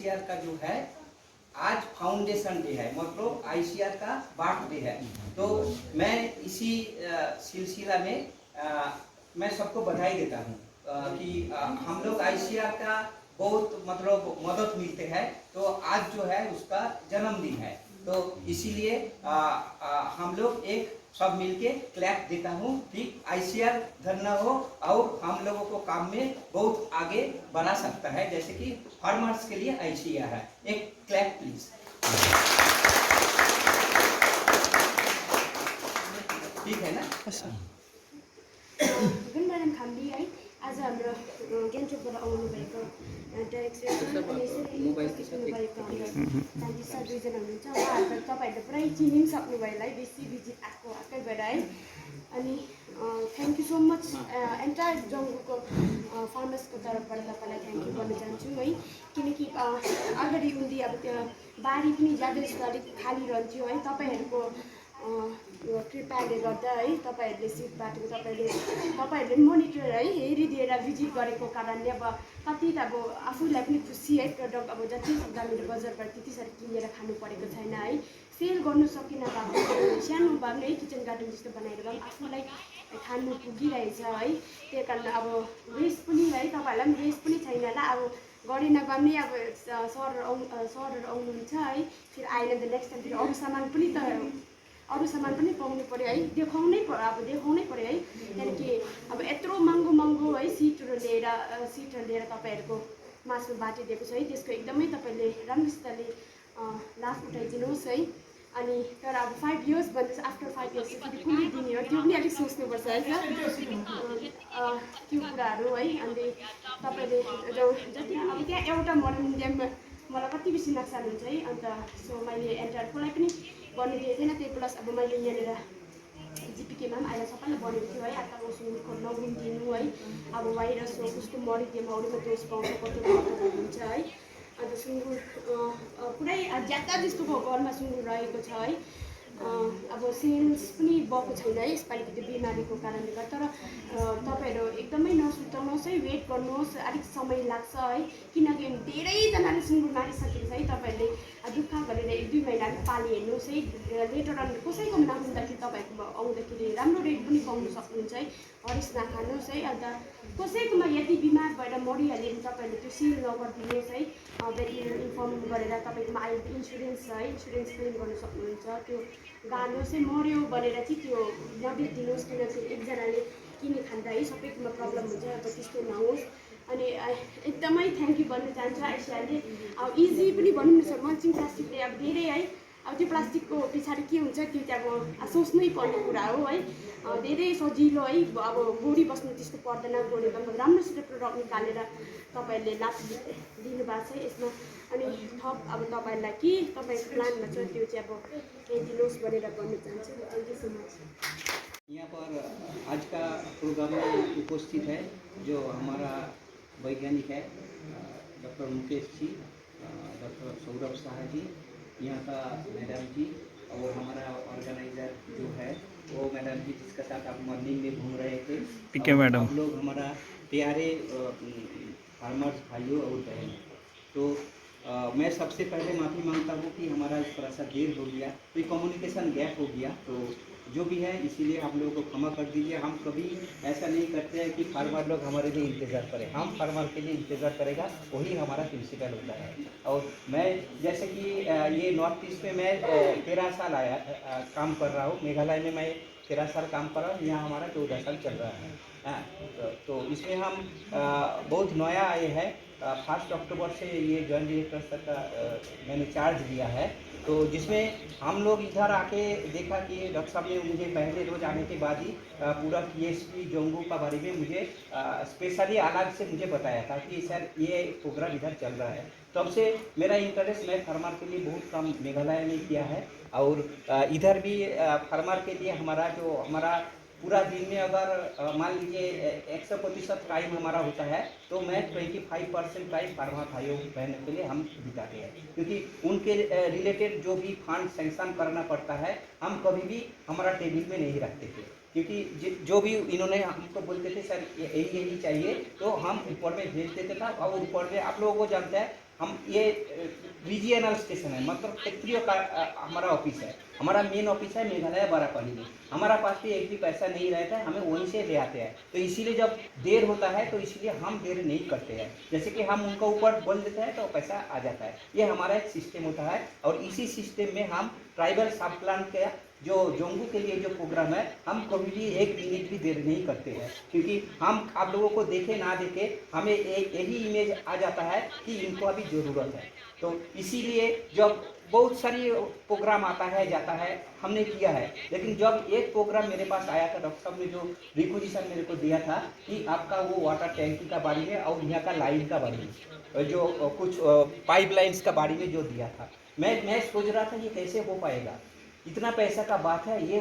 ICR का जो है आज फाउंडेशन डे है, मतलब आईसीआर का बर्थडे है। तो मैं इसी सिलसिला में मैं सबको बधाई देता हूँ कि हम लोग आईसीआर का बहुत मतलब मदद मिलते हैं। तो आज जो है उसका जन्मदिन है, तो इसीलिए हम लोग एक सब मिलके क्लैप देता हूँ। ठीक, आईसीआर धन्य हो और हम लोगों को काम में बहुत आगे बढ़ा सकता है, जैसे कि फार्मर्स के लिए आईसीआर है। एक क्लैप प्लीज। ठीक है ना? गुड म्याडम खाम्बी है। आज हाम्रो गान्तोकबाट आउनुभएको डाइरेक्टर अनि यसरी उपस्थित हुनुभएको हाम्रो साथी सर दुईजना हुनुहुन्छ। उहाँहरू तपाईँहरूले पुरै चिनि सक्नुभयो होला है, बेसी भिजिट आएकै भएर है। अनि thank you so much entire जङ्गुको फार्मर्सको तर्फबाट तपाईँलाई थ्याङ्क यू भन्न चाहन्छु है। किनकि अगाडि उन्दी अब त्यो बारी पनि ज्यादा जस्तो अलिक खाली रहन्थ्यो है। तपाईँहरूको कृपाले गर्दा है, तपाईँहरूले सिट बाटो तपाईँहरूले मोनिटर है हेरिदिएर भिजिट गरेको कारणले अब कति त अब आफूलाई पनि खुसी है। प्रडक्ट अब जति सक्दा मेरो बजारबाट त्यति साह्रो किनेर खानु परेको छैन है। सेल गर्नु सकिन भएको सानो भए पनि है, किचन गार्डन जस्तो बनाएर भए पनि आफूलाई खानु पुगिरहेछ है। त्यही कारण अब वेस्ट पनि है, तपाईँहरूलाई पनि वेस्ट पनि छैन होला। अब गरेन गर्ने अब सरहरू आउनुहुन्छ है, फेरि आएन त नेक्स्ट टाइम फेरि अरू सामान पनि पाउनु पऱ्यो है, देखाउनै पऱ्यो है। त्यहाँदेखि अब यत्रो महँगो है सिटहरू लिएर तपाईँहरूको मासु बाटिदिएको छ है, त्यसको एकदमै तपाईँले राम्रोसितले लाभ उठाइदिनुहोस् है। अनि तर अब 5 इयर्स भन्दैछ, आफ्टर 5 इयर्स फेरि कुनै दिने हो त्यो पनि अलिक सोच्नुपर्छ है सर, त्यो कुराहरू है। अनि तपाईँले जति अब त्यहाँ एउटा मोरम्डियममा मलाई कति बेसी नोक्सान हुन्छ है। अन्त सो मैले एन्टायरकोलाई पनि बनिदिएको थिएन, त्यही प्लस अब मैले यहाँनिर जिपिकेमा पनि आएर सबैलाई बनेको थियो है। आत्ताको सुँगुरको नगुनिदिनु है, अब भाइरस हो कस्तो मरिदिएमा अरूमा दोष पाउँछ, कस्तो हुन्छ है। अन्त सुँगुर पुरै ज्यादा जस्तोको घरमा सुँगुर रहेको छ है। अब सेल्स पनि भएको छैन है यसपालिको त्यो बिमारीको कारणले गर्दा। तर तपाईँहरू एकदमै नसुर्ताउनुहोस् है, वेट गर्नुहोस्, अलिक समय लाग्छ है। किनकि धेरैजनाले सुँगुर मारिसकेको छ है। तपाईँहरूले दुःख गरेर 1-2 महिना अलिक पाली हेर्नुहोस् है। लेटर अन कसैको नहुँदाखेरि तपाईँहरूकोमा आउँदाखेरि राम्रो रेट पनि पाउनु सक्नुहुन्छ है। हरिस नखानुहोस् है। अन्त कसैकोमा यदि बिमार भएर मरिहाल्यो भने तपाईँहरूले त्यो सिल नगरिदिनुहोस् है। इन्फर्म गरेर तपाईँकोमा अहिले इन्सुरेन्स छ है, इन्सुरेन्स क्लेम गर्न सक्नुहुन्छ। त्यो गाड्नुहोस् है, मऱ्यो भनेर चाहिँ त्यो नबिर्दिनुहोस्, किनकि एकजनाले किने खाँदा है सबैकोमा प्रब्लम हुन्छ। अब त्यस्तो नहोस्। अनि एकदमै थ्याङ्क यू भन्न चाहन्छु आइसिआरले। अब इजी पनि भनौँ न सर, मल्चिङ प्लास्टिकले अब धेरै है, अब त्यो प्लास्टिकको पछाडि के हुन्छ त्यो चाहिँ अब सोच्नै पर्ने कुरा हो है। धेरै सजिलो है, अब गोडी बस्नु त्यस्तो पर्दैन। गोडेको अब राम्रोसित प्रडक्ट निकालेर तपाईँहरूले लाभ दिनुभएको छ यसमा। अनि थप अब तपाईँहरूलाई के तपाईँको प्लानमा छ त्यो चाहिँ अब दिनुहोस् भनेर भन्न चाहन्छु। Thank you so much. यहाँ पर आज का प्रोग्राम में उपस्थित है जो हमारा वैज्ञानिक है डॉक्टर मुकेश जी, डॉक्टर सौरभ शाह जी, यहाँ का मैडम जी, और हमारा ऑर्गेनाइजर जो है वो मैडम जी जिसके साथ आप मॉर्निंग में घूम रहे थे। ठीक है मैडम। आप लोग हमारा प्यारे फार्मर्स भाइयों और बहन। तो मैं सबसे पहले माफ़ी मांगता हूँ कि हमारा इस तरह सा देर हो गया, कोई कम्युनिकेशन गैप हो गया, तो जो भी है इसीलिए आप लोगों को क्षमा कर दीजिए। हम कभी ऐसा नहीं करते हैं कि फार्मर लोग हमारे लिए इंतज़ार करें, हम फार्मर के लिए इंतज़ार करेगा, वही हमारा प्रिंसिपल होता है। और मैं जैसे कि ये नॉर्थ ईस्ट में मैं 13 साल काम कर रहा हूँ, मेघालय में मैं 13 साल काम कर रहा हूँ, यहाँ हमारा 14 साल चल रहा है। तो इसमें हम बहुत नया आए हैं। 1 अक्टूबर से ये जॉइंट डायरेक्टर सर का मैंने चार्ज लिया है। तो जिसमें हम लोग इधर आके देखा कि डॉक्टर साहब ने मुझे पहले रोज आने के बाद ही पूरा पीएसपी जोंगू का बारे में मुझे स्पेशली अलग से मुझे बताया था कि सर ये प्रोग्राम इधर चल रहा है। तब से मेरा इंटरेस्ट मैं फार्मर के लिए बहुत कम मेघालय में किया है। और इधर भी फार्मर के लिए हमारा पूरा दिन में अगर मान लीजिए 100% टाइम हमारा होता है, तो मैं 25% टाइम फार्मर भाइयों बहनों के लिए हम बिताते हैं, क्योंकि उनके रिलेटेड जो भी फंड सेंक्शन करना पड़ता है हम कभी भी हमारा टेबल में नहीं रखते थे। क्योंकि जो भी इन्होंने हमको बोलते थे सर यही चाहिए, तो हम ऊपर में भेज देते था। और ऊपर में आप लोगों को जानते हैं हम ये रीजियनल स्टेशन है, मतलब क्षेत्रीय का हमारा ऑफिस है। हमारा मेन ऑफिस है मेघालय बरापानी में। हमारा पास भी एक भी पैसा नहीं रहता है, हमें वहीं से ले आते हैं। तो इसीलिए जब देर होता है तो इसलिए हम देर नहीं करते हैं। जैसे कि हम उनका ऊपर बोल देते हैं तो पैसा आ जाता है। ये हमारा एक सिस्टम होता है और इसी सिस्टम में हम ट्राइबल सब प्लान के जो जोंगू के लिए जो प्रोग्राम है, हम कभी भी 1 मिनट भी देर नहीं करते हैं, क्योंकि हम आप लोगों को देखे ना देखे हमें एक यही इमेज आ जाता है कि इनको अभी ज़रूरत है। तो इसीलिए जब बहुत सारी प्रोग्राम आता है जाता है हमने किया है, लेकिन जब एक प्रोग्राम मेरे पास आया था, डॉक्टर साहब ने जो रिक्वेजिशन मेरे को दिया था कि आपका वो वाटर टैंकी का बारे में और यहाँ का लाइन का बारे में, जो कुछ पाइपलाइंस का बारे में जो दिया था, मैं सोच रहा था ये कैसे हो पाएगा, इतना पैसा का बात है, ये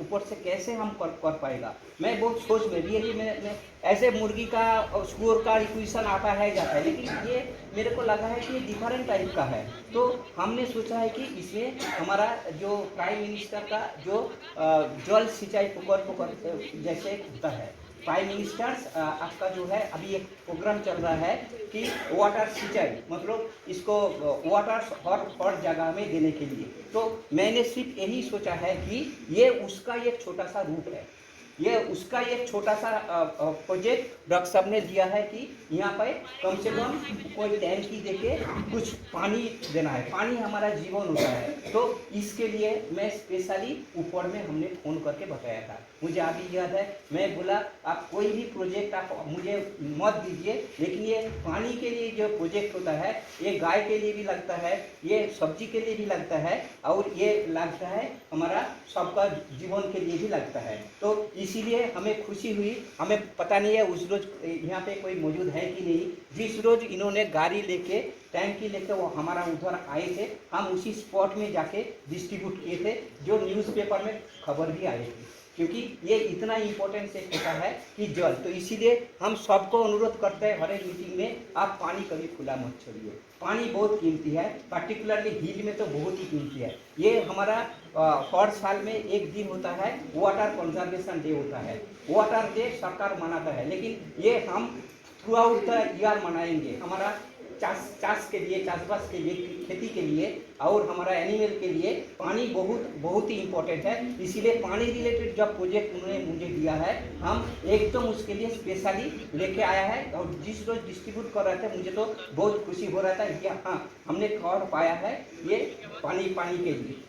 ऊपर से कैसे हम कर पाएगा। मैं बहुत सोच में रियली मैं ऐसे मुर्गी का और सुअर का रिक्वेशन आता है जाता है, लेकिन ये मेरे को लगा है कि ये डिफरेंट टाइप का है। तो हमने सोचा है कि इसमें हमारा जो प्राइम मिनिस्टर का जो जल सिंचाई प्रकल्प जैसे होता है, प्राइम मिनिस्टर्स आपका जो है अभी एक प्रोग्राम चल रहा है कि वाटर सिंचाई, मतलब इसको वाटर हर जगह में देने के लिए। तो मैंने सिर्फ यही सोचा है कि ये उसका एक छोटा सा रूप है, ये उसका एक छोटा सा प्रोजेक्ट डॉक्टर साहब ने दिया है कि यहाँ पर कम से कम कोई टैंकी देके कुछ पानी देना है। पानी हमारा जीवन होता है, तो इसके लिए मैं स्पेशली ऊपर में हमने फ़ोन करके बताया था। मुझे अभी याद है, मैं बोला आप कोई भी प्रोजेक्ट आप मुझे मत दीजिए, लेकिन ये पानी के लिए जो प्रोजेक्ट होता है ये गाय के लिए भी लगता है, ये सब्जी के लिए भी लगता है, और ये लगता है हमारा सबका जीवन के लिए भी लगता है। तो इसीलिए हमें खुशी हुई। हमें पता नहीं है उस रोज यहाँ पे कोई मौजूद है कि नहीं, जिस रोज इन्होंने गाड़ी लेके टैंकी लेके वो हमारा उधर आए थे, हम उसी स्पॉट में जाके डिस्ट्रीब्यूट किए थे, जो न्यूज़पेपर में खबर भी आई थी, क्योंकि ये इतना इम्पोर्टेंट एक होता है कि जल। तो इसीलिए हम सबको अनुरोध करते हैं हर एक मीटिंग में, आप पानी कभी खुला मत छोड़िए। पानी बहुत कीमती है, पर्टिकुलरली हिल में तो बहुत ही कीमती है। ये हमारा हर साल में एक दिन होता है, वाटर कंजर्वेशन डे होता है। वाटर डे सरकार मनाता है, लेकिन ये हम थ्रू आउट द ईयर मनाएंगे। हमारा चाष के लिए, चाषबास के लिए, खेती के लिए और हमारा एनिमल के लिए पानी बहुत ही इम्पोर्टेंट है। इसीलिए पानी रिलेटेड जब प्रोजेक्ट उन्होंने मुझे दिया है, हम एकदम उसके लिए स्पेशली लेके आया है। और जिस रोज डिस्ट्रीब्यूट कर रहे थे मुझे तो बहुत खुशी हो रहा था कि हाँ हमने कर पाया है ये पानी के लिए।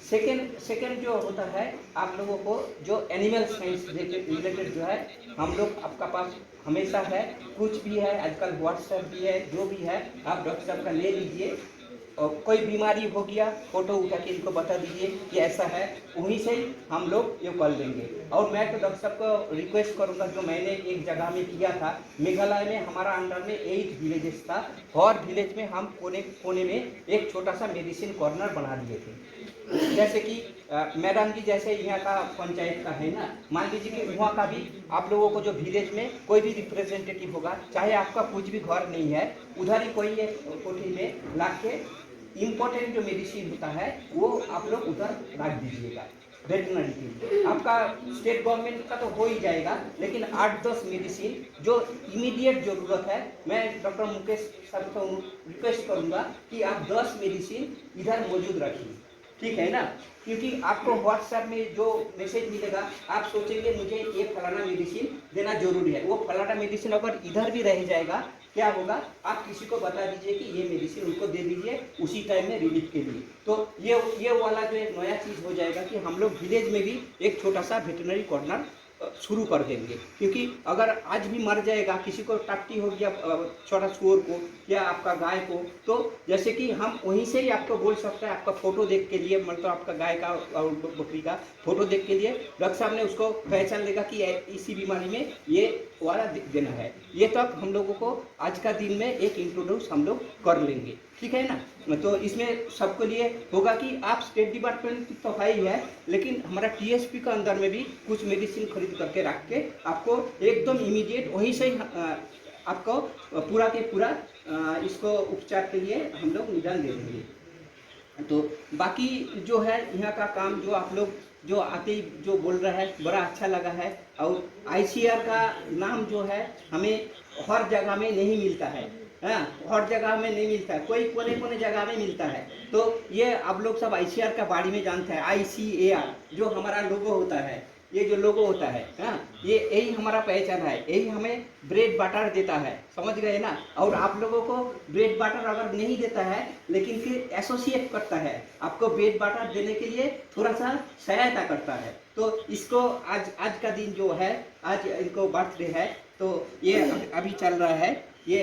सेकेंड जो होता है आप लोगों को जो एनिमल साइंस रिलेटेड जो है, हम लोग आपका पास हमेशा है, कुछ भी है आजकल व्हाट्सएप भी है, जो भी है आप डॉक्टर साहब का ले लीजिए। और कोई बीमारी हो गया फोटो उठा के इनको बता दीजिए कि ऐसा है, वहीं से हम लोग ये कर लेंगे। और मैं तो डॉक्टर साहब को रिक्वेस्ट करूंगा, जो मैंने एक जगह में किया था मेघालय में, हमारा अंडर में 8 विलेजेस था, हर विलेज में हम कोने में एक छोटा सा मेडिसिन कॉर्नर बना दिए थे। जैसे कि मैडम जी जैसे यहाँ का पंचायत का है ना, मान लीजिए कि वहाँ का भी आप लोगों को जो विलेज में कोई भी रिप्रेजेंटेटिव होगा, चाहे आपका कुछ भी घर नहीं है, उधर ही कोई एक कोठी में ला के इम्पोर्टेंट जो मेडिसिन होता है वो आप लोग उधर रख दीजिएगा वेटनरी के लिए। आपका स्टेट गवर्नमेंट का तो हो ही जाएगा, लेकिन 8-10 मेडिसिन जो इमीडिएट ज़रूरत है, मैं डॉक्टर मुकेश साहब को रिक्वेस्ट करूँगा कि आप 10 मेडिसिन इधर मौजूद रखिए, ठीक है ना। क्योंकि आपको व्हाट्सएप में जो मैसेज मिलेगा आप सोचेंगे मुझे ये फलाना मेडिसिन देना जरूरी है, वो फलाना मेडिसिन अगर इधर भी रह जाएगा, क्या होगा, आप किसी को बता दीजिए कि ये मेडिसिन उनको दे दीजिए उसी टाइम में रिलीफ के लिए। तो ये वाला जो एक नया चीज़ हो जाएगा कि हम लोग विलेज में भी एक छोटा सा वेटनरी कॉर्नर शुरू कर देंगे। क्योंकि अगर आज भी मर जाएगा, किसी को टट्टी हो गया छोटा सुअर को या आपका गाय को, तो जैसे कि हम वहीं से ही आपको बोल सकते हैं, आपका फोटो देख के लिए, मतलब आपका गाय का और बकरी का फोटो देख के लिए डॉक्टर साहब ने उसको पहचान लेगा कि इसी बीमारी में ये वाला देना है। ये तक हम लोगों को आज का दिन में एक इंट्रोड्यूस हम लोग कर लेंगे, ठीक है ना। तो इसमें सबके लिए होगा कि आप स्टेट डिपार्टमेंट तो है ही है, लेकिन हमारा टीएसपी का अंदर में भी कुछ मेडिसिन खरीद करके रख के आपको एकदम इमीडिएट वहीं से ही आपको पूरा के पूरा इसको उपचार के लिए हम लोग निदान दे देंगे। तो बाकी जो है यहाँ का काम जो आप लोग जो आते ही जो बोल रहा है बड़ा अच्छा लगा है। और आईसीआर का नाम जो है हमें हर जगह में नहीं मिलता है, हाँ, हर जगह में नहीं मिलता है, कोई कोने कोने जगह में मिलता है। तो ये आप लोग सब ICAR का बारे में जानते हैं, ICAR जो हमारा लोगो होता है, ये जो लोगो होता है, हाँ, ये यही हमारा पहचान है, यही हमें ब्रेड बटर देता है, समझ गए ना। और आप लोगों को ब्रेड बटर अगर नहीं देता है लेकिन फिर एसोसिएट करता है, आपको ब्रेड बटर देने के लिए थोड़ा सा सहायता करता है। तो इसको आज का दिन जो है, आज इनको बर्थडे है, तो ये अभी चल रहा है। ये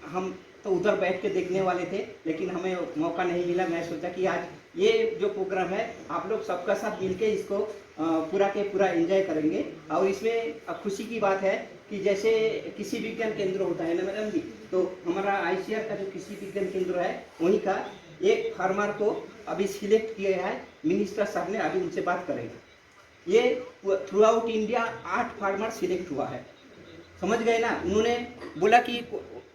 हम तो उधर बैठ के देखने वाले थे लेकिन हमें मौका नहीं मिला। मैं सोचा कि आज ये जो प्रोग्राम है आप लोग सबका साथ मिलके इसको पूरा के पूरा एंजॉय करेंगे। और इसमें खुशी की बात है कि जैसे कृषि विज्ञान केंद्र होता है ना मैडम जी, तो हमारा ICAR का जो कृषि विज्ञान केंद्र है वहीं का एक फार्मर को अभी सिलेक्ट किया है मिनिस्टर साहब ने, अभी उनसे बात करेंगे। ये through out India 8 farmer select हुआ है, समझ गए ना। उन्होंने बोला कि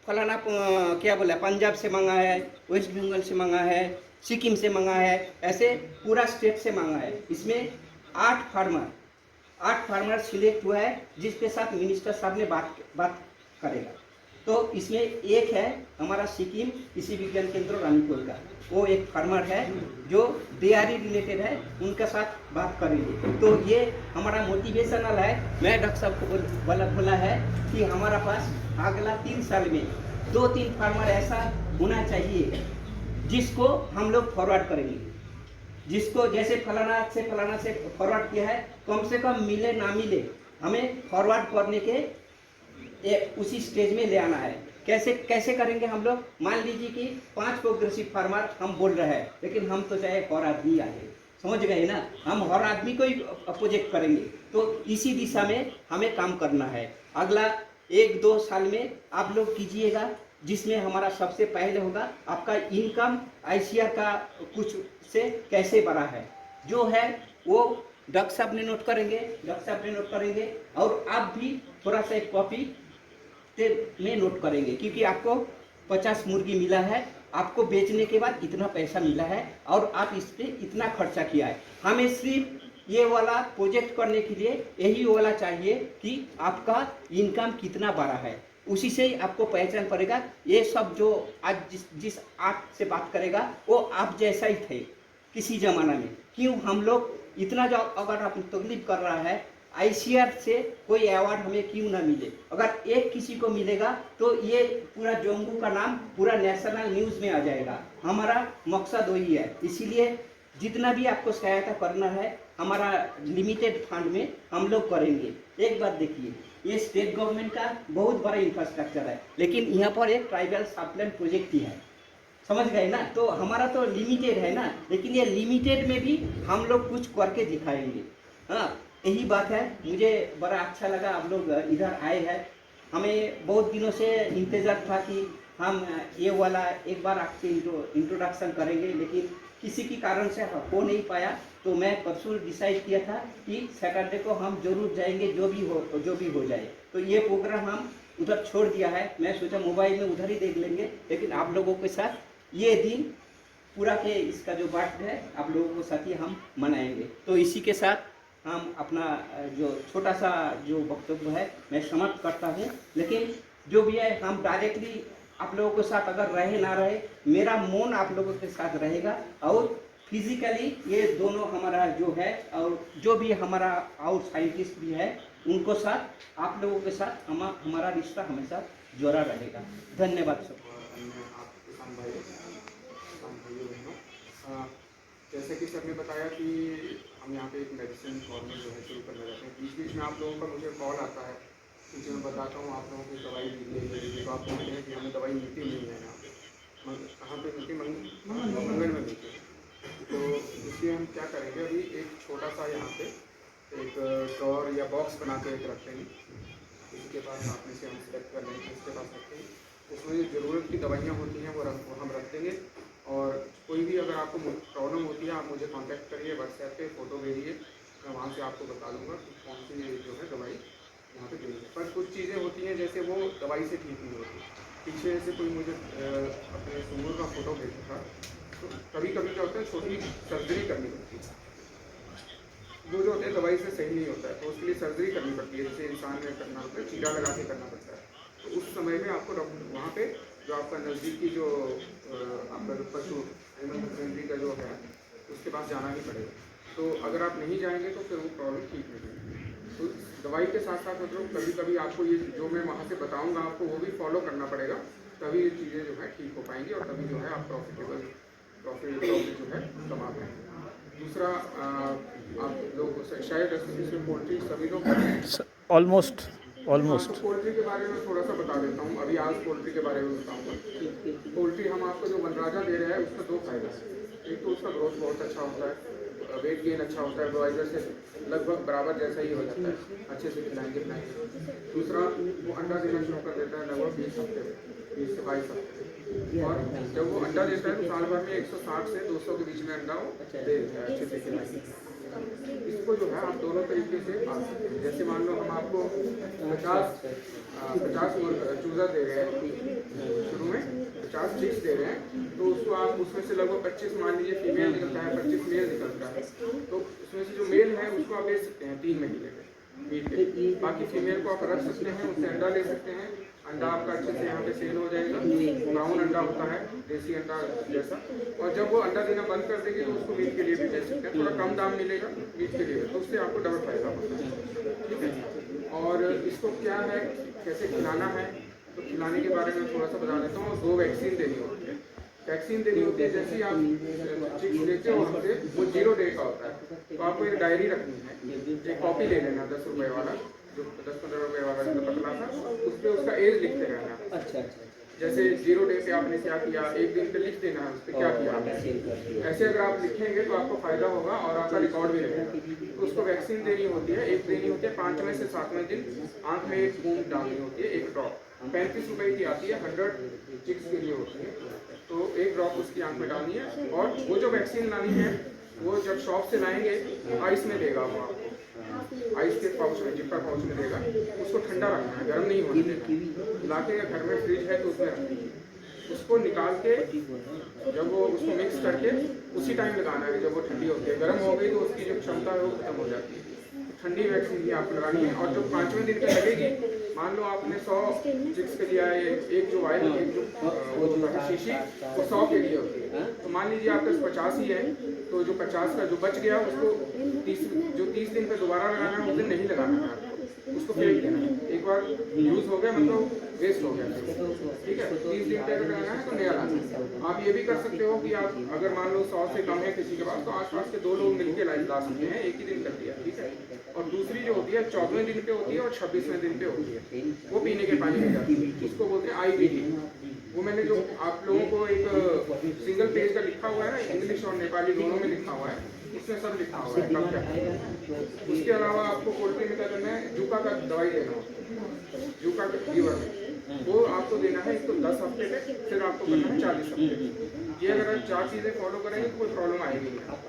फलाना क्या बोला, पंजाब से मांगा है, वेस्ट बंगाल से मांगा है, सिक्किम से मांगा है, ऐसे पूरा स्टेट से मांगा है। इसमें 8 फार्मर सिलेक्ट हुआ है जिसके साथ मिनिस्टर साहब ने बात करेगा। तो इसमें एक है हमारा सिक्किम कृषि विज्ञान केंद्र रानीपुर का, वो एक फार्मर है जो डेयरी रिलेटेड है, उनके साथ बात करेंगे। तो ये हमारा मोटिवेशनल है। मैं डॉक्टर साहब को बोला है कि हमारा पास अगला 3 साल में 2-3 फार्मर ऐसा होना चाहिए जिसको हम लोग फॉरवर्ड करेंगे, जिसको जैसे फलाना से फॉरवर्ड किया है, कम से कम मिले ना मिले हमें फॉरवर्ड करने के उसी स्टेज में ले आना है। कैसे करेंगे हम लोग? मान लीजिए कि 5 प्रोग्रेसिव फार्मर हम बोल रहे हैं, लेकिन हम तो चाहे हर आदमी आए, समझ गए ना, हम हर आदमी को ही प्रोजेक्ट करेंगे। तो इसी दिशा में हमें काम करना है। अगला 1-2 साल में आप लोग कीजिएगा, जिसमें हमारा सबसे पहले होगा आपका इनकम ICAR का कुछ से कैसे बढ़ा है, जो है वो डॉक्टर साहब ने नोट करेंगे और आप भी थोड़ा सा एक कॉपी में नोट करेंगे, क्योंकि आपको 50 मुर्गी मिला है, आपको बेचने के बाद इतना पैसा मिला है और आप इस पे इतना खर्चा किया है। हमें सिर्फ ये वाला प्रोजेक्ट करने के लिए यही वाला चाहिए कि आपका इनकम कितना बढ़ा है, उसी से ही आपको पहचान पड़ेगा। ये सब जो आज जिस आप से बात करेगा वो आप जैसा ही थे किसी जमाना में। क्यों हम लोग इतना जो अगर आप तकलीफ कर रहा है, ICAR से कोई अवार्ड हमें क्यों ना मिले? अगर एक किसी को मिलेगा तो ये पूरा जोंगू का नाम पूरा नेशनल न्यूज़ में आ जाएगा। हमारा मकसद वही है। इसीलिए जितना भी आपको सहायता करना है हमारा लिमिटेड फंड में हम लोग करेंगे। एक बात देखिए, ये स्टेट गवर्नमेंट का बहुत बड़ा इंफ्रास्ट्रक्चर है, लेकिन यहाँ पर एक ट्राइबल सबप्लान प्रोजेक्ट ही है, समझ गए ना। तो हमारा तो लिमिटेड है ना, लेकिन ये लिमिटेड में भी हम लोग कुछ करके दिखाएंगे। हाँ, यही बात है। मुझे बड़ा अच्छा लगा आप लोग इधर आए हैं। हमें बहुत दिनों से इंतज़ार था कि हम ये वाला एक बार आपके इंट्रोडक्शन करेंगे, लेकिन किसी के कारण से हो नहीं पाया। तो मैं परसों डिसाइड किया था कि सैटरडे को हम जरूर जाएंगे, जो भी हो जाए। तो ये प्रोग्राम हम उधर छोड़ दिया है। मैं सोचा मोबाइल में उधर ही देख लेंगे, लेकिन आप लोगों के साथ ये दिन पूरा के इसका जो बर्थडे है आप लोगों के साथ ही हम मनाएंगे। तो इसी के साथ हम अपना जो छोटा सा जो वक्तव्य है मैं समाप्त करता हूँ। लेकिन जो भी है हम डायरेक्टली आप लोगों के साथ अगर रहे ना रहे, मेरा मन आप लोगों के साथ रहेगा। और फिजिकली ये दोनों हमारा जो है और जो भी हमारा और साइंटिस्ट भी है उनको साथ आप लोगों के साथ हमारा रिश्ता हमेशा जोड़ा रहेगा। धन्यवाद सर। जैसे कि सर ने बताया कि हम यहाँ पे एक मेडिसिन कॉर्नर जो है शुरू करने जाते हैं। बीच बीच में आप लोगों का मुझे कॉल आता है कि जो मैं बताता हूँ आप लोगों की दवाई लीजिए, तो आप बोलते हैं कि हमें दवाई मिलती नहीं है यहाँ पे। कहाँ पे मिलती? मंगल में मिलती है। तो इसलिए हम क्या करेंगे, अभी एक छोटा सा यहाँ पे एक ड्रॉर या बॉक्स बना के एक रखते हैं। इसके पास आप में से हम सेलेक्ट कर लेंगे, इसके पास रखते हैं। उसमें जो ज़रूरत की दवाइयाँ होती हैं वो हम रख देंगे। और कोई भी अगर आपको प्रॉब्लम होती है आप मुझे कांटेक्ट करिए, व्हाट्सएप पे फ़ोटो भेजिए, मैं वहाँ से आपको बता दूँगा कि कौन सी जो है दवाई यहाँ पे देंगे। पर कुछ चीज़ें होती हैं जैसे वो दवाई से ठीक नहीं होती। पीछे से कोई मुझे अपने सूंगर का फ़ोटो भेजा था, तो कभी कभी क्या होता है छोटी सर्जरी करनी पड़ती है। वो जो होते हैं दवाई से सही नहीं होता है, तो उसके लिए सर्जरी करनी पड़ती है, जैसे इंसान में करना होता है, चीरा लगा के करना पड़ता है। तो उस समय में आपको वहाँ पे जो आपका नज़दीकी जो आपका जो पशु एनिमल हस्बेंड्री का जो है उसके पास जाना ही पड़ेगा। तो अगर आप नहीं जाएंगे तो फिर वो प्रॉब्लम ठीक नहीं होगी। तो दवाई के साथ साथ मतलब कभी कभी आपको ये जो मैं वहाँ से बताऊँगा आपको वो भी फॉलो करना पड़ेगा, तभी ये चीज़ें जो है ठीक हो पाएंगी और तभी जो है आप प्रॉफिट जो है कमा पाएंगे। दूसरा आप लोग शायद इसमें पोल्ट्री सभी लोग ऑलमोस्ट तो पोल्ट्री के बारे में थोड़ा सा बता देता हूँ। अभी आज पोल्ट्री के बारे में बताऊँगा। पोल्ट्री हम आपको जो वनराजा दे रहे हैं उसका दो फायदा है। एक तो उसका ग्रोथ बहुत अच्छा होता है, वेट गेन अच्छा होता है, ब्रॉयलर से लगभग बराबर जैसा ही हो जाता है, अच्छे से खिलाएंगे। दूसरा वो अंडा देना शुरू कर देता है लगभग 20 हफ्ते में, 20 से 22 हफ्ते। और जब वो अंडा देता है तो साल भर में 160 से 200 के बीच में अंडा वो दे देता है, अच्छे से खिलाएंगे। इसको जो है आप दोनों तरीके से पाल सकते हैं। जैसे मान लो हम आपको 50 चूज़ा दे रहे हैं, शुरू में 50 चिक्स दे रहे हैं, तो उसको आप उसमें से लगभग 25 मान लीजिए फीमेल निकलता है, 25 मेल निकलता है, तो उसमें से जो मेल है उसको आप बेच सकते हैं 3 महीने में मीट के। बाकी फीमेल को आप रख सकते हैं, उससे अंडा ले सकते हैं। अंडा आपका अच्छे से यहाँ पे सेल हो जाएगा। ब्राउन अंडा होता है, देसी अंडा जैसा। और जब वो अंडा देना बंद कर देंगे तो उसको मीट के लिए भी बेच सकते हैं, थोड़ा कम दाम मिलेगा मीट के लिए, तो उससे आपको डबल फायदा होता है। ठीक है। और इसको क्या है, कैसे खिलाना है, तो खिलाने के बारे में थोड़ा सा बता देता हूँ। 2 वैक्सीन देनी होती है। वैक्सीन देनी होती है जैसे ही आप चिक्स लेते हो हमसे, वो 0 डे का होता है, तो आपको एक डायरी रखनी है, एक कॉपी ले लेना 10 रुपये वाला, जो 10-15 रुपये वाला जो पतला था, उस पर उसका एज लिखते रहना। अच्छा। जैसे 0 डे पे आपने क्या किया, 1 दिन पे लिख देना है उस पर क्या किया। ऐसे अगर आप लिखेंगे तो आपको फायदा होगा और आपका रिकॉर्ड भी रहेगा। तो उसको वैक्सीन देनी होती है, एक देनी होती है 5वें से 7वें दिन। आँख में एक बूंद डालनी होती है, एक ड्रॉप, 35 रुपये की आती है, 100 चिक्स के लिए होती है। तो एक ड्रॉप उसकी आँख में डालनी है। और वो जो वैक्सीन लानी है वो जब शॉप से लाएंगे आइस में देगा, वो आपको आइस के पाउच में, जिपर पाउच में देगा। उसको ठंडा रखना है, गर्म नहीं होने देना। लाके घर में फ्रिज है तो उसमें रखना, उसको निकाल के जब वो उसको मिक्स करके उसी टाइम लगाना है जब वो ठंडी होती है। गर्म हो गई तो उसकी जो क्षमता है वो खत्म हो जाती है। ठंडी वैक्सीन ही आपको लगानी है। और जो 5वें दिन पे लगेगी, मान लो आपने 100 चिक्स के लिया है, एक जो वायल, एक जो शीशी, वो 100 के लिए होती है। तो मान लीजिए आपके 50 ही है, तो जो 50 का जो बच गया उसको 30 दिन पे दोबारा लगाना है, उस दिन नहीं लगाना है आपको, उसको फेंक देना है। एक बार यूज़ हो गया मतलब वेस्ट हो गया, ठीक है। 30 दिन पे अगर लगाना है तो नया लाना है। आप ये भी कर सकते हो कि आप अगर मान लो 100 से कम है किसी के पास, तो आसपास के 2 लोग मिलकर ला सकते हैं, एक ही दिन कर दिया, ठीक है। और दूसरी जो होती है 14वें दिन पे होती है और 26वें दिन पे होती है, वो पीने के पानी में जाती है, उसको बोलते हैं IBD। वो मैंने जो आप लोगों को एक सिंगल पेज का लिखा हुआ है ना, इंग्लिश और नेपाली दोनों में लिखा हुआ है, उसमें सब लिखा हुआ है कब क्या है। उसके अलावा आपको पोल्ट्री में क्या करना है, जूका का दवाई देना होता है, जूका के लीवर में, वो आपको देना है इसको 10 हफ्ते पे, फिर आपको करना है 40 हफ्ते। ये अगर आप 4 चीज़ें फॉलो करेंगे तो कोई प्रॉब्लम आएगी नहीं।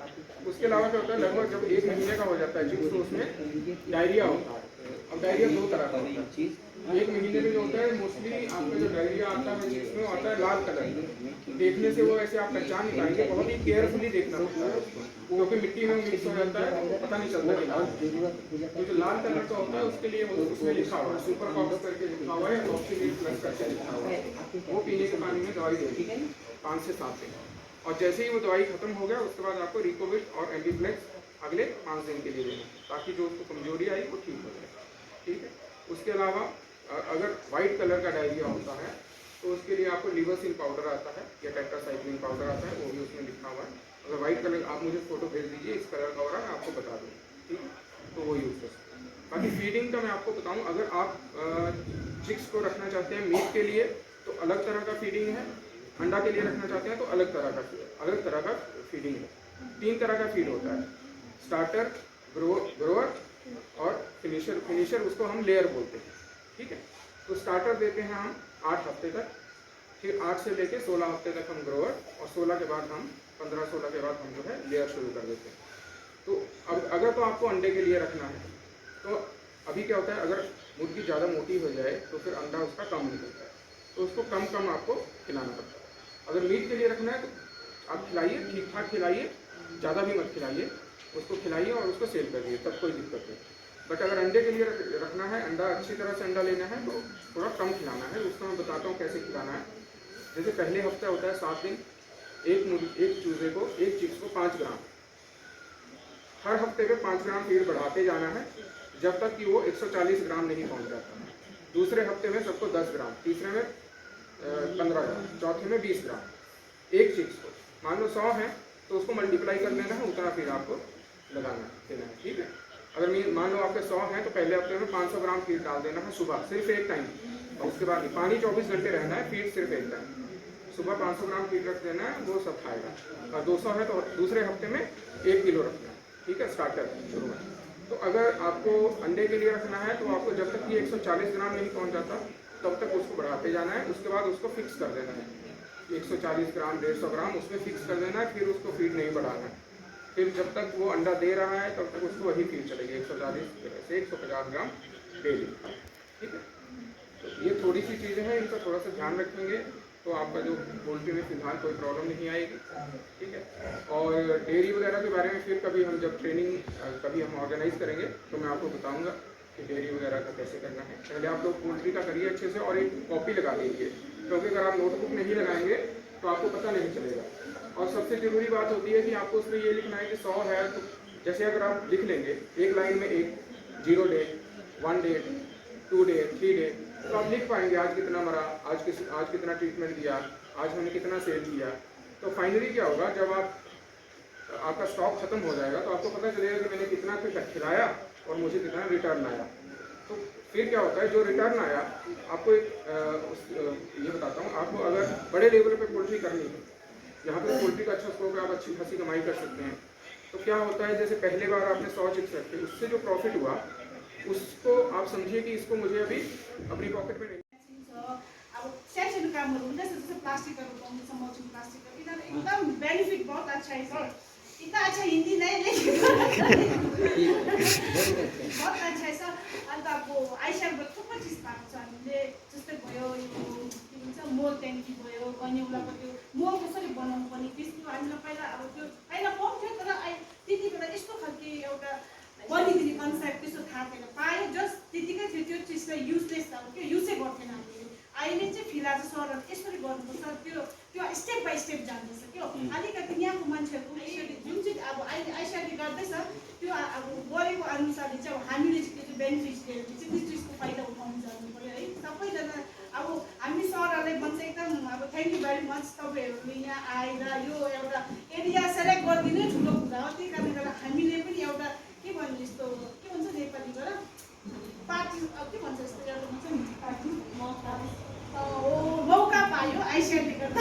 उसके अलावा क्या होता है, लगभग जब 1 महीने का हो जाता है चिक्स, तो उसमें डायरिया होता है। अब डायरिया 2 तरह का होता है। 1 महीने में जो होता है मोस्टली आपका जो डायरिया आता है चिक्स में आता है लाल कलर, देखने से वो ऐसे आप पहचान नहीं पाएंगे, बहुत ही केयरफुली देखना होता है उसको, क्योंकि मिट्टी में मिक्स हो जाता है तो पता नहीं चलता कि लाल। तो जो लाल कलर का होता है उसके लिए उसमें लिखा हुआ है, सुपर कॉक्स करके लिखा हुआ है, ऑक्सीजन प्लस करके लिखा हुआ है, वो पीने के पानी में दवाई देती है 5 से 7 दिन। और जैसे ही वो दवाई खत्म हो गया उसके बाद आपको रिकोविट और एंटीफ्लेक्स अगले 5 दिन के लिए देना, ताकि जो उसको कमजोरी आई वो ठीक हो जाए, ठीक है। उसके अलावा अगर वाइट कलर का डायरिया होता है तो उसके लिए आपको लिवर्सिन पाउडर आता है या टेट्रासाइक्लिन पाउडर आता है, वो भी उसमें लिखा हुआ है। अगर वाइट कलर आप मुझे फोटो भेज दीजिए इस कलर का हो रहा है, मैं आपको बता दूँ, ठीक है, तो वो यूज़ कर सकते हैं। बाकी फीडिंग का मैं आपको बताऊँ, अगर आप चिक्स को रखना चाहते हैं मीट के लिए तो अलग तरह का फीडिंग है, अंडा के लिए रखना चाहते हैं तो अलग तरह का फीडिंग है। 3 तरह का फीड होता है, स्टार्टर, ग्रोअर और फिनिशर उसको हम लेयर बोलते हैं, ठीक है। तो स्टार्टर देते हैं हम 8 हफ्ते तक, फिर 8 से लेके 16 हफ्ते तक हम ग्रोअर, और 16 के बाद हम 15-16 के बाद हम जो है लेयर शुरू कर देते हैं। तो अब अगर तो आपको अंडे के लिए रखना है तो अभी क्या होता है, अगर मुर्गी ज़्यादा मोटी हो जाए तो फिर अंडा उसका कम निकलता है, तो उसको कम आपको खिलाना पड़ता है। अगर मीट के लिए रखना है तो आप खिलाइए, ठीक ठाक खिलाइए, ज़्यादा भी मत खिलाइए, उसको खिलाइए और उसको सेल करिए, तब कोई दिक्कत नहीं। बट अगर अंडे के लिए रखना है, अंडा अच्छी तरह से अंडा लेना है तो थोड़ा कम खिलाना है, उसको मैं बताता हूँ कैसे खिलाना है। जैसे पहले हफ्ता होता है 7 दिन, एक चूजे को, एक चिक्स को 5 ग्राम, हर हफ्ते में 5 ग्राम फीड बढ़ाते जाना है जब तक कि वो 140 ग्राम नहीं पहुंच जाता। दूसरे हफ्ते में सबको 10 ग्राम, तीसरे में 15 ग्राम, चौथे में 20 ग्राम, एक चिक्स को। मान लो 100 है तो उसको मल्टीप्लाई कर लेना है, उतना फिर आपको लगाना देना है, ठीक है। अगर मान लो आपके 100 हैं तो पहले हफ्ते में 500 ग्राम फीड डाल देना है सुबह, सिर्फ एक टाइम, और उसके बाद पानी 24 घंटे रहना है, फीड सिर्फ एक टाइम। सुबह 500 ग्राम फीड रख देना है, वो सब खाएगा। और 200 है तो दूसरे हफ्ते में 1 किलो रखना है, ठीक है, स्टार्टर शुरू में। तो अगर आपको अंडे के लिए रखना है तो आपको जब तक कि 140 ग्राम नहीं पहुंच जाता तब तक उसको बढ़ाते जाना है, उसके बाद उसको फिक्स कर देना है 140 ग्राम 150 ग्राम उसमें फिक्स कर देना है, फिर उसको फीड नहीं बढ़ाना है। फिर जब तक वो अंडा दे रहा है तब तक उसको वही फीड चलेगी 140 से 150 ग्राम डेली, ठीक है। तो ये थोड़ी सी चीज़ें हैं, इनका थोड़ा सा ध्यान रखेंगे तो आपका जो पोल्ट्री में फिलहाल कोई प्रॉब्लम नहीं आएगी, ठीक है। और डेयरी वगैरह के बारे में फिर कभी हम जब ट्रेनिंग कभी हम ऑर्गेनाइज करेंगे तो मैं आपको बताऊंगा कि डेयरी वगैरह का कैसे करना है। पहले आप लोग पोल्ट्री का करिए अच्छे से और एक कॉपी लगा लीजिए, क्योंकि अगर आप नोटबुक नहीं लगाएंगे तो आपको पता नहीं चलेगा। और सबसे ज़रूरी बात होती है कि आपको उसमें ये लिखना है कि 100 है तो जैसे अगर आप लिख लेंगे एक लाइन में 0 डे, 1 डे, 2 डे, 3 डे, तो आप लिख पाएंगे आज कितना मरा, आज कितना ट्रीटमेंट दिया, आज हमने कितना सेल किया। तो फाइनली क्या होगा, जब आपका स्टॉक खत्म हो जाएगा तो आपको पता चलेगा कि मैंने कितना खिलाया और मुझे कितना रिटर्न आया। तो फिर क्या होता है, जो रिटर्न आया आपको ये बताता हूँ, आपको अगर बड़े लेवल पे पोल्ट्री करनी है, यहाँ पे पोल्ट्री का अच्छा स्कोप है, आप अच्छी खासी कमाई कर सकते हैं। तो क्या होता है, जैसे पहले बार आपने 100 चिक्स रखे, उससे जो प्रॉफिट हुआ उसको आप समझिए कि इसको मुझे अभी अपनी पॉकेट में नहीं, अब सानो कामहरू हुँदैछ, जस्तो प्लास्टिकहरू पाउँदैछ, मल्चिङ प्लास्टिकहरू, यिनीहरू एकदम बेनिफिट बहुत अच्छा है सर। इतना अच्छा हिंदी नहीं लेकिन बहुत अच्छा है सर। अन्त अब आइसिआरबाट थुप्रो चिज पाएको छ हामीले, जस्तै भयो यो के भन्छ मोल ट्याङ्की भयो, गन्यौलाको त्यो मोल कसरी बनाउनु पर्ने त्यसको हामीलाई पहिला अब त्यो पहिला पाउँथ्यो, तर त्यति बेला यस्तो खालके एउटा बनिदिने कन्सेप्ट त्यस्तो थाहा थिएन, पायो जस्ट त्यतिकै थियो, त्यो चिजलाई युजलेस अब के युजै गर्थेन हामीले। अहिले चाहिँ फिलहाल चाहिँ सरहरूले यसरी गर्नुपर्छ, त्यो स्टेप बाई स्टेप जाँदैछ क्या। अलिकति यहाँको मान्छेहरूको यसरी जुन चाहिँ अब अहिले आइसिआरले गर्दैछ त्यो अब गरेको अनुसारले चाहिँ अब हामीले चाहिँ त्यो चाहिँ बेनिफिट लिएर चाहिँ त्यो चिजको फाइदा उठाउनु जानु पऱ्यो है सबैजना। अब हामी सरहरूलाई भन्छ एकदम अब थ्याङ्क यू भेरी मच, तपाईँहरूले यहाँ आएर यो एउटा एरिया सेलेक्ट गरिदिनै ठुलो कुरा हो। त्यही कारणले गर्दा हामीले पनि एउटा के भन्नु यस्तो के भन्छ नेपालीबाट पार्टी के भन्छ यस्तो एउटा भन्छ नि पार्टी मौका पायो आइसिआरले गर्दा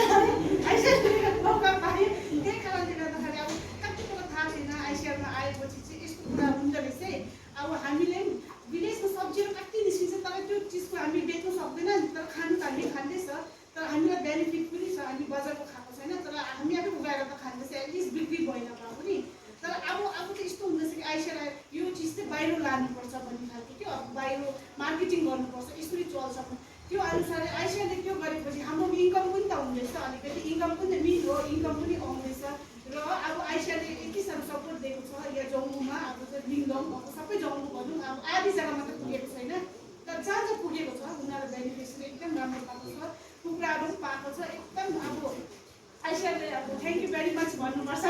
मौका पायो। त्यही कारणले गर्दाखेरि अब कति कुरो थाहा छैन, आइसिआरमा आएपछि चाहिँ यस्तो कुरा हुँदो रहेछ है। अब हामीले विदेशमा सब्जीहरू कति निस्किन्छ, तर त्यो चिजको हामी बेच्नु सक्दैन, तर खानु त हामी खाँदैछ, तर हामीलाई बेनिफिट पनि छ। हामी बजारको खाएको छैन, तर हामी आफै उगाएर त खाँदैछ, एटलिस्ट बिक्री भएन भए पनि। तर अब चाहिँ यस्तो हुँदैछ कि आइसिआर यो चिज चाहिँ बाहिर लानुपर्छ भन्ने खालको क्या, अब बाहिर मार्केटिङ गर्नुपर्छ, यसरी चल्छ। त्यो अनुसारले आइसिआरले त्यो गरेपछि हाम्रो इन्कम पनि त हुँदैछ, अलिकति इन्कम पनि मिल हो, इन्कम पनि आउँदैछ। र अब आइसिआरले यति साह्रो सपोर्ट दिएको छ यहाँ जम्मूमा, अब चाहिँ लिङदम सबै जम्मू भनौँ, अब आधी जग्गामा त पुगेको छैन, तर जहाँ जहाँ पुगेको छ उनीहरू बेनिफिसियरी एकदम राम्रो पाएको छ, कुखुराहरू पनि पाएको छ एकदम। अब आइसिआरले अब थ्याङ्क यू भेरी मच भन्नुपर्छ।